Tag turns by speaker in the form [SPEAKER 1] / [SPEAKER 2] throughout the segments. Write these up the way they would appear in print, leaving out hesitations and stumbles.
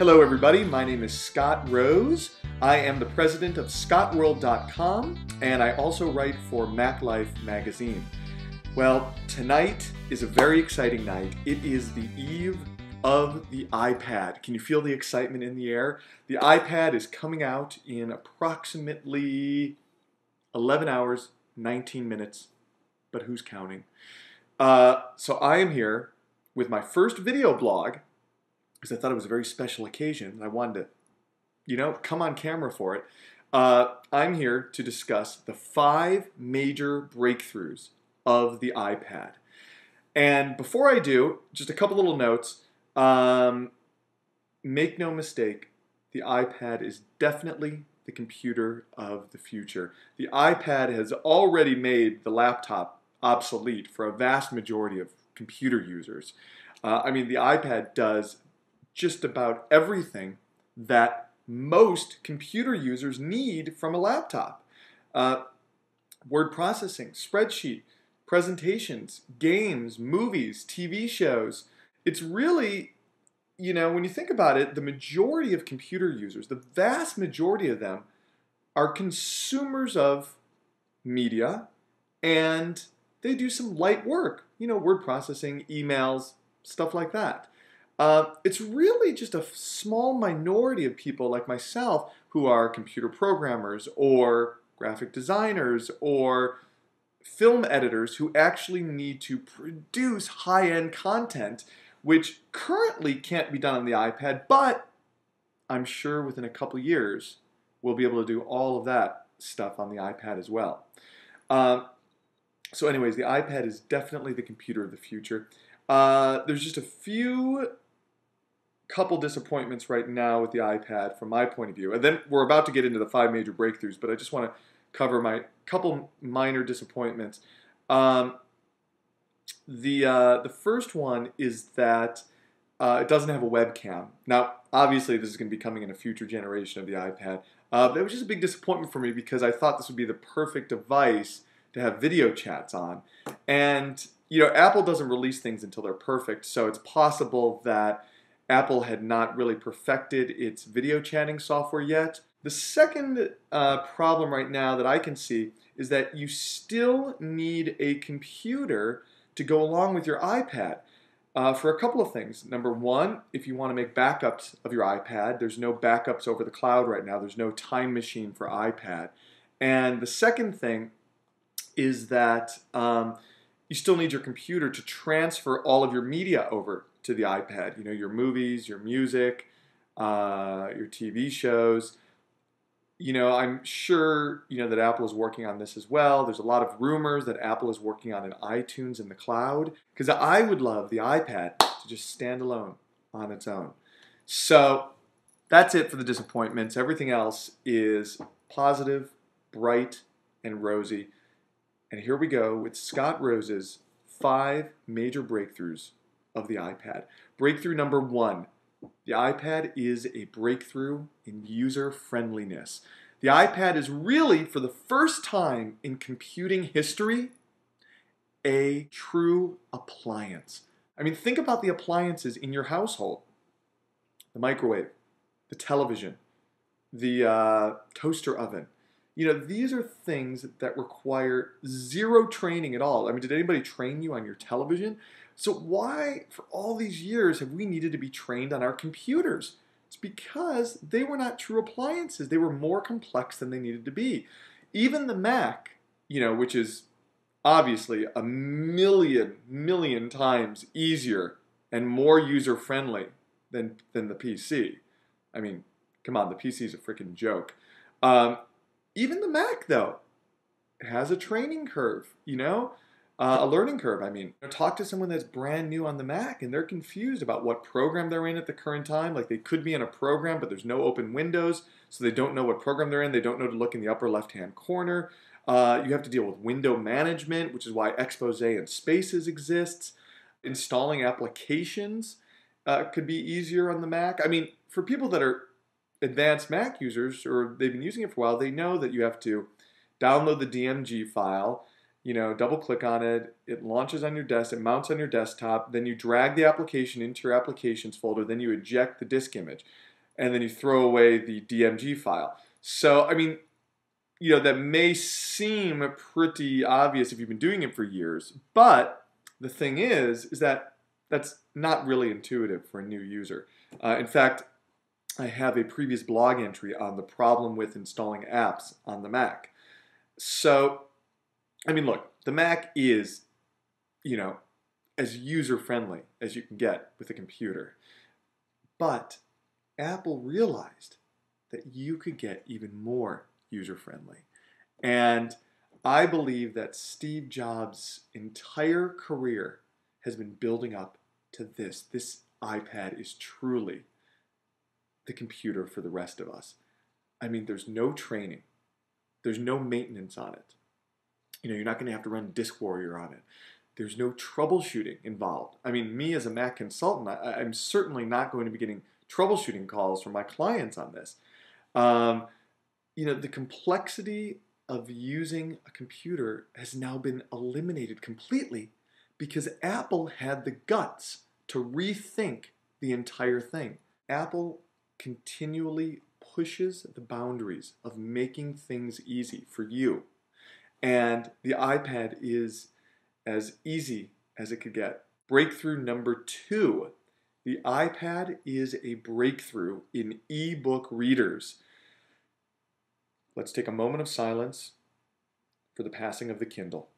[SPEAKER 1] Hello everybody, my name is Scott Rose. I am the president of scottworld.com and I also write for Mac Life magazine. Well, tonight is a very exciting night. It is the eve of the iPad. Can you feel the excitement in the air? The iPad is coming out in approximately 11 hours, 19 minutes, but who's counting? So I am here with my first video blog because I thought it was a very special occasion and I wanted to, come on camera for it. I'm here to discuss the 5 major breakthroughs of the iPad. And before I do, just a couple little notes. Make no mistake, the iPad is definitely the computer of the future. The iPad has already made the laptop obsolete for a vast majority of computer users. The iPad does just about everything that most computer users need from a laptop. Word processing, spreadsheet, presentations, games, movies, TV shows. It's really, when you think about it, the majority of computer users, the vast majority of them, are consumers of media, and they do some light work, word processing, emails, stuff like that. It's really just a small minority of people like myself who are computer programmers or graphic designers or film editors who actually need to produce high-end content, which currently can't be done on the iPad, but I'm sure within a couple years we'll be able to do all of that stuff on the iPad as well. So anyways, the iPad is definitely the computer of the future. There's just a couple disappointments right now with the iPad from my point of view. And then we're about to get into the 5 major breakthroughs, but I just want to cover my couple minor disappointments. The first one is that it doesn't have a webcam. Now, obviously, this is going to be coming in a future generation of the iPad. That was just a big disappointment for me because I thought this would be the perfect device to have video chats on. And, Apple doesn't release things until they're perfect, so it's possible that Apple had not really perfected its video chatting software yet. The second problem right now that I can see is that you still need a computer to go along with your iPad for a couple of things. Number one, if you want to make backups of your iPad, there's no backups over the cloud right now. There's no time machine for iPad. And the second thing is that you still need your computer to transfer all of your media over to the iPad. Your movies, your music, your TV shows. I'm sure, that Apple is working on this as well. There's a lot of rumors that Apple is working on an iTunes in the cloud, because I would love the iPad to just stand alone on its own. So that's it for the disappointments. Everything else is positive, bright, and rosy. And here we go with Scott Rose's 5 major breakthroughs of the iPad. Breakthrough number 1. The iPad is a breakthrough in user-friendliness. The iPad is really, for the first time in computing history, a true appliance. Think about the appliances in your household. The microwave, the television, the toaster oven. These are things that require zero training at all. Did anybody train you on your television? So why, for all these years, have we needed to be trained on our computers? It's because they were not true appliances. They were more complex than they needed to be. Even the Mac, which is obviously a million times easier and more user-friendly than the PC. Come on, the PC is a freaking joke. Even the Mac, though, has a training curve, a learning curve. Talk to someone that's brand new on the Mac and they're confused about what program they're in at the current time. Like, they could be in a program, but there's no open windows, so they don't know what program they're in. They don't know to look in the upper left-hand corner. You have to deal with window management, which is why Expose and Spaces exists. Installing applications could be easier on the Mac. For people that are advanced Mac users, or they've been using it for a while, they know that you have to download the DMG file, double click on it, it launches on your desk, it mounts on your desktop, then you drag the application into your applications folder, then you eject the disk image. and then you throw away the DMG file. So, I mean, that may seem pretty obvious if you've been doing it for years, but the thing is that that's not really intuitive for a new user. In fact, I have a previous blog entry on the problem with installing apps on the Mac. So, I mean, look, the Mac is, as user-friendly as you can get with a computer. But Apple realized that you could get even more user-friendly. And I believe that Steve Jobs' entire career has been building up to this. This iPad is truly the computer for the rest of us. I mean, there's no training. There's no maintenance on it. You're not going to have to run Disk Warrior on it. There's no troubleshooting involved. I mean, me as a Mac consultant, I'm certainly not going to be getting troubleshooting calls from my clients on this. The complexity of using a computer has now been eliminated completely because Apple had the guts to rethink the entire thing. Apple continually pushes the boundaries of making things easy for you. And the iPad is as easy as it could get. Breakthrough number 2. The iPad is a breakthrough in eBook readers. Let's take a moment of silence for the passing of the Kindle.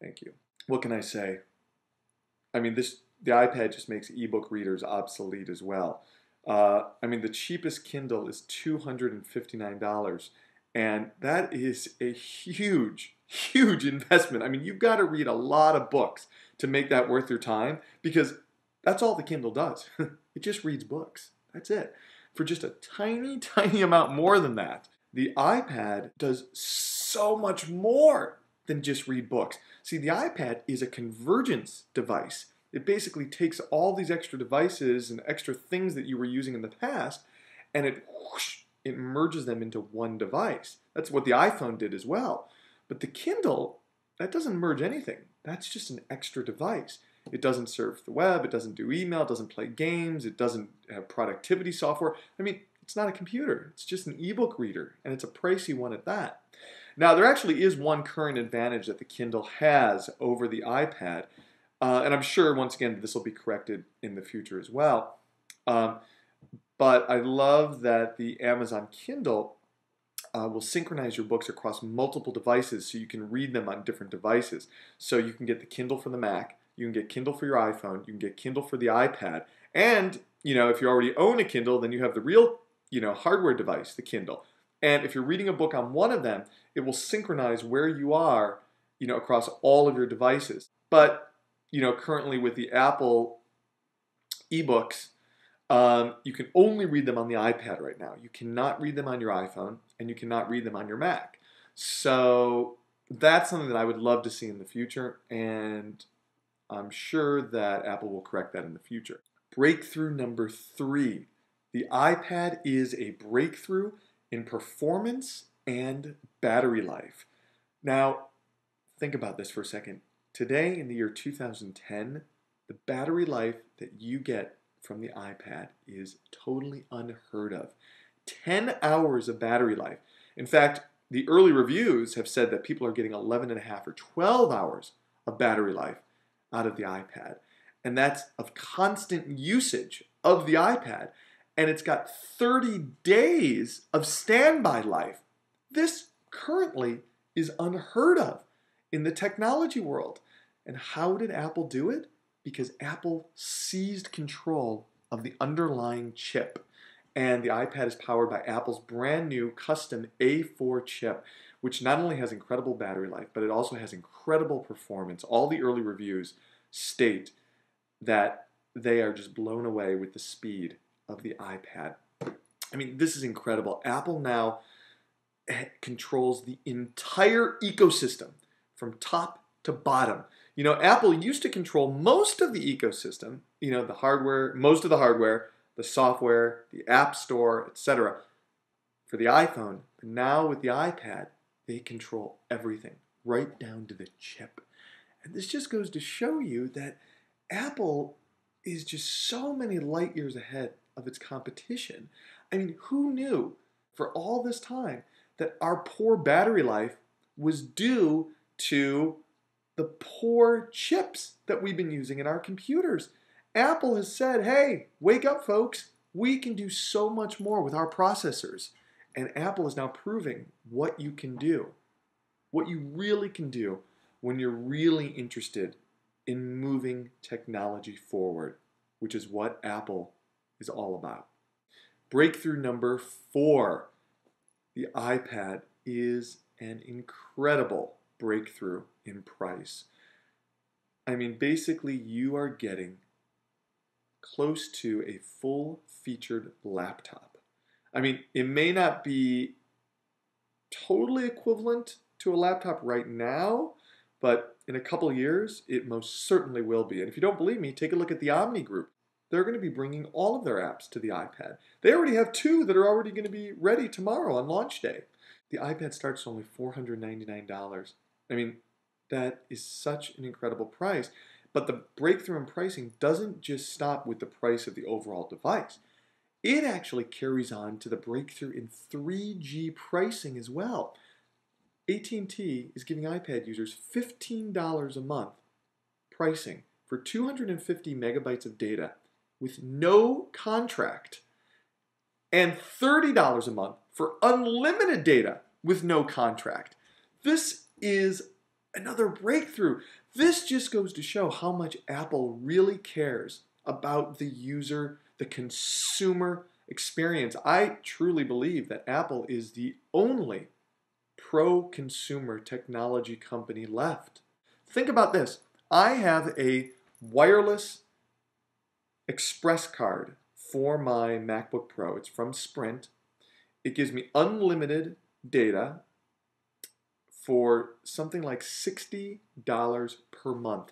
[SPEAKER 1] Thank you. What can I say? I mean, the iPad just makes ebook readers obsolete as well. I mean, the cheapest Kindle is $259, and that is a huge, huge investment. I mean, you've got to read a lot of books to make that worth your time, because that's all the Kindle does. It just reads books. That's it. For just a tiny, tiny amount more than that. The iPad does so much more than just read books. See, the iPad is a convergence device. It basically takes all these extra devices and extra things that you were using in the past, and it merges them into one device. That's what the iPhone did as well. But the Kindle, that doesn't merge anything. That's just an extra device. It doesn't surf the web, it doesn't do email, it doesn't play games, it doesn't have productivity software. I mean, it's not a computer. It's just an ebook reader, and it's a pricey one at that. Now, there actually is one current advantage that the Kindle has over the iPad, and I'm sure, once again, this will be corrected in the future as well. But I love that the Amazon Kindle will synchronize your books across multiple devices so you can read them on different devices. So you can get the Kindle for the Mac, you can get Kindle for your iPhone, you can get Kindle for the iPad, and if you already own a Kindle, then you have the real hardware device, the Kindle. And if you're reading a book on one of them, it will synchronize where you are, across all of your devices. But, currently with the Apple eBooks, you can only read them on the iPad right now. You cannot read them on your iPhone, and you cannot read them on your Mac. So that's something that I would love to see in the future, and I'm sure that Apple will correct that in the future. Breakthrough number 3. The iPad is a breakthrough in performance and battery life. Now, think about this for a second. Today, in the year 2010, the battery life that you get from the iPad is totally unheard of. 10 hours of battery life. In fact, the early reviews have said that people are getting 11 and a half or 12 hours of battery life out of the iPad. And that's of constant usage of the iPad. And it's got 30 days of standby life. This currently is unheard of in the technology world. And how did Apple do it? Because Apple seized control of the underlying chip. And the iPad is powered by Apple's brand new custom A4 chip, which not only has incredible battery life, but it also has incredible performance. All the early reviews state that they are just blown away with the speed of the iPad. I mean, this is incredible. Apple now controls the entire ecosystem from top to bottom. Apple used to control most of the ecosystem, the hardware, most of the hardware, the software, the App Store, etc. for the iPhone. But now with the iPad, they control everything, right down to the chip. And this just goes to show you that Apple is just so many light years ahead of its competition. I mean, who knew for all this time that our poor battery life was due to the poor chips that we've been using in our computers? Apple has said, hey, wake up, folks. We can do so much more with our processors. And Apple is now proving what you can do, what you really can do when you're really interested in moving technology forward, which is what Apple is all about. Breakthrough number 4. The iPad is an incredible breakthrough in price. I mean, basically, you are getting close to a full-featured laptop. I mean, it may not be totally equivalent to a laptop right now, but in a couple of years, it most certainly will be. And if you don't believe me, take a look at the Omni Group. They're going to be bringing all of their apps to the iPad. They already have 2 that are already going to be ready tomorrow on launch day. The iPad starts at only $499. I mean, that is such an incredible price. But the breakthrough in pricing doesn't just stop with the price of the overall device. It actually carries on to the breakthrough in 3G pricing as well. AT&T is giving iPad users $15 a month pricing for 250 megabytes of data with no contract, and $30 a month for unlimited data with no contract. This is another breakthrough. This just goes to show how much Apple really cares about the user, the consumer experience. I truly believe that Apple is the only pro-consumer technology company left. Think about this. I have a wireless Express card for my MacBook Pro. It's from Sprint. It gives me unlimited data for something like $60 per month.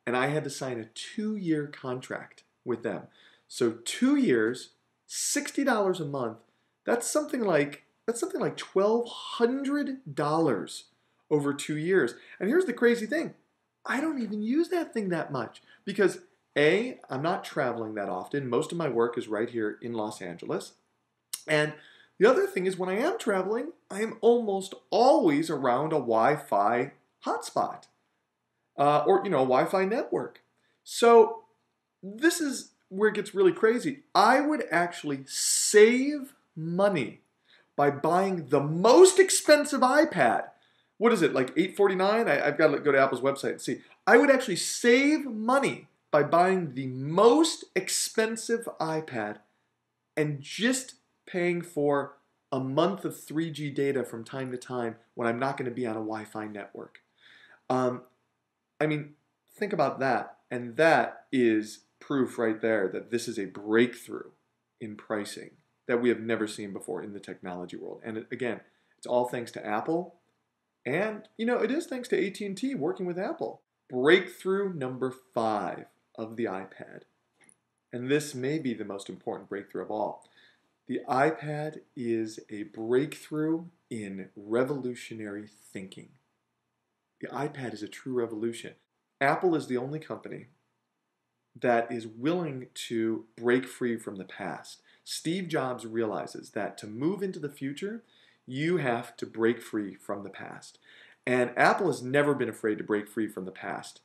[SPEAKER 1] And I had to sign a 2-year contract with them. So 2 years, $60 a month, that's something like $1,200 over 2 years. And here's the crazy thing. I don't even use that thing that much because A, I'm not traveling that often. Most of my work is right here in Los Angeles. And the other thing is when I am traveling, I am almost always around a Wi-Fi hotspot or, a Wi-Fi network. So this is where it gets really crazy. I would actually save money by buying the most expensive iPad. What is it, like $849? I've got to go to Apple's website and see. I would actually save money by buying the most expensive iPad and just paying for a month of 3G data from time to time when I'm not going to be on a Wi-Fi network. I mean, think about that. And that is proof right there that this is a breakthrough in pricing that we have never seen before in the technology world. And again, it's all thanks to Apple. And, it is thanks to AT&T working with Apple. Breakthrough number 5 of the iPad. And this may be the most important breakthrough of all. The iPad is a breakthrough in revolutionary thinking. The iPad is a true revolution. Apple is the only company that is willing to break free from the past. Steve Jobs realizes that to move into the future, you have to break free from the past. And Apple has never been afraid to break free from the past,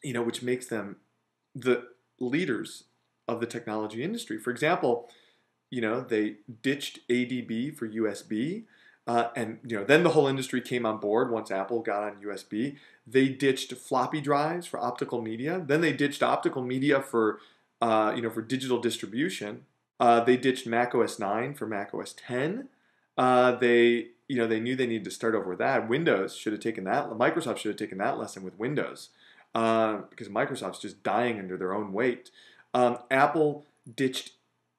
[SPEAKER 1] which makes them the leaders of the technology industry. For example, they ditched ADB for USB, and then the whole industry came on board once Apple got on USB. They ditched floppy drives for optical media. Then they ditched optical media for digital distribution. They ditched Mac OS 9 for Mac OS 10. They knew they needed to start over with that. Windows should have taken that. Microsoft should have taken that lesson with Windows because Microsoft's just dying under their own weight. Apple ditched,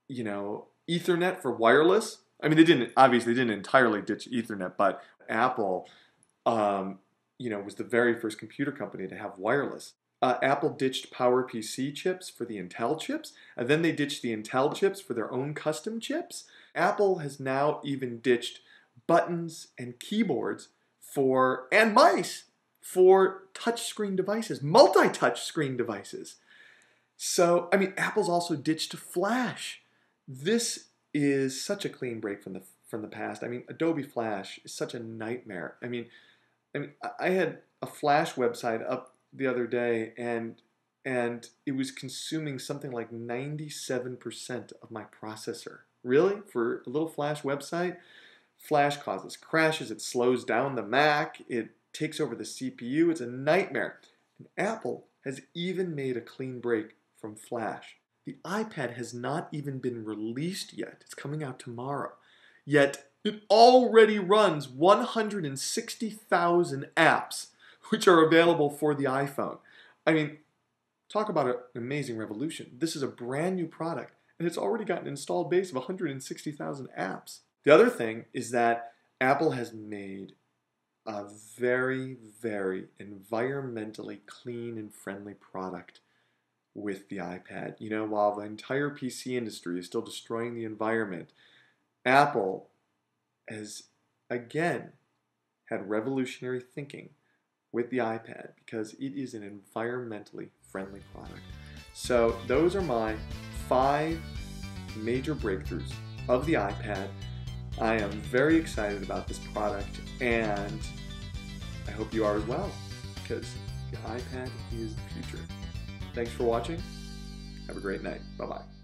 [SPEAKER 1] Ethernet for wireless. I mean, they didn't entirely ditch Ethernet, but Apple, was the very first computer company to have wireless. Apple ditched PowerPC chips for the Intel chips, and then they ditched the Intel chips for their own custom chips. Apple has now even ditched buttons and keyboards and mice for touchscreen devices, multi-touch screen devices. So, I mean, Apple's also ditched Flash. This is such a clean break from the past. I mean, Adobe Flash is such a nightmare. I had a Flash website up the other day, and it was consuming something like 97% of my processor. Really? For a little Flash website? Flash causes crashes, it slows down the Mac, it takes over the CPU, it's a nightmare. And Apple has even made a clean break from Flash. The iPad has not even been released yet. It's coming out tomorrow. Yet it already runs 160,000 apps, which are available for the iPhone. I mean, talk about an amazing revolution. This is a brand new product, and it's already got an installed base of 160,000 apps. The other thing is that Apple has made a very, very environmentally clean and friendly product with the iPad. You know, while the entire PC industry is still destroying the environment, Apple has, again, had revolutionary thinking with the iPad because it is an environmentally friendly product. So those are my 5 major breakthroughs of the iPad. I am very excited about this product, and I hope you are as well, because the iPad is the future. Thanks for watching. Have a great night. Bye-bye.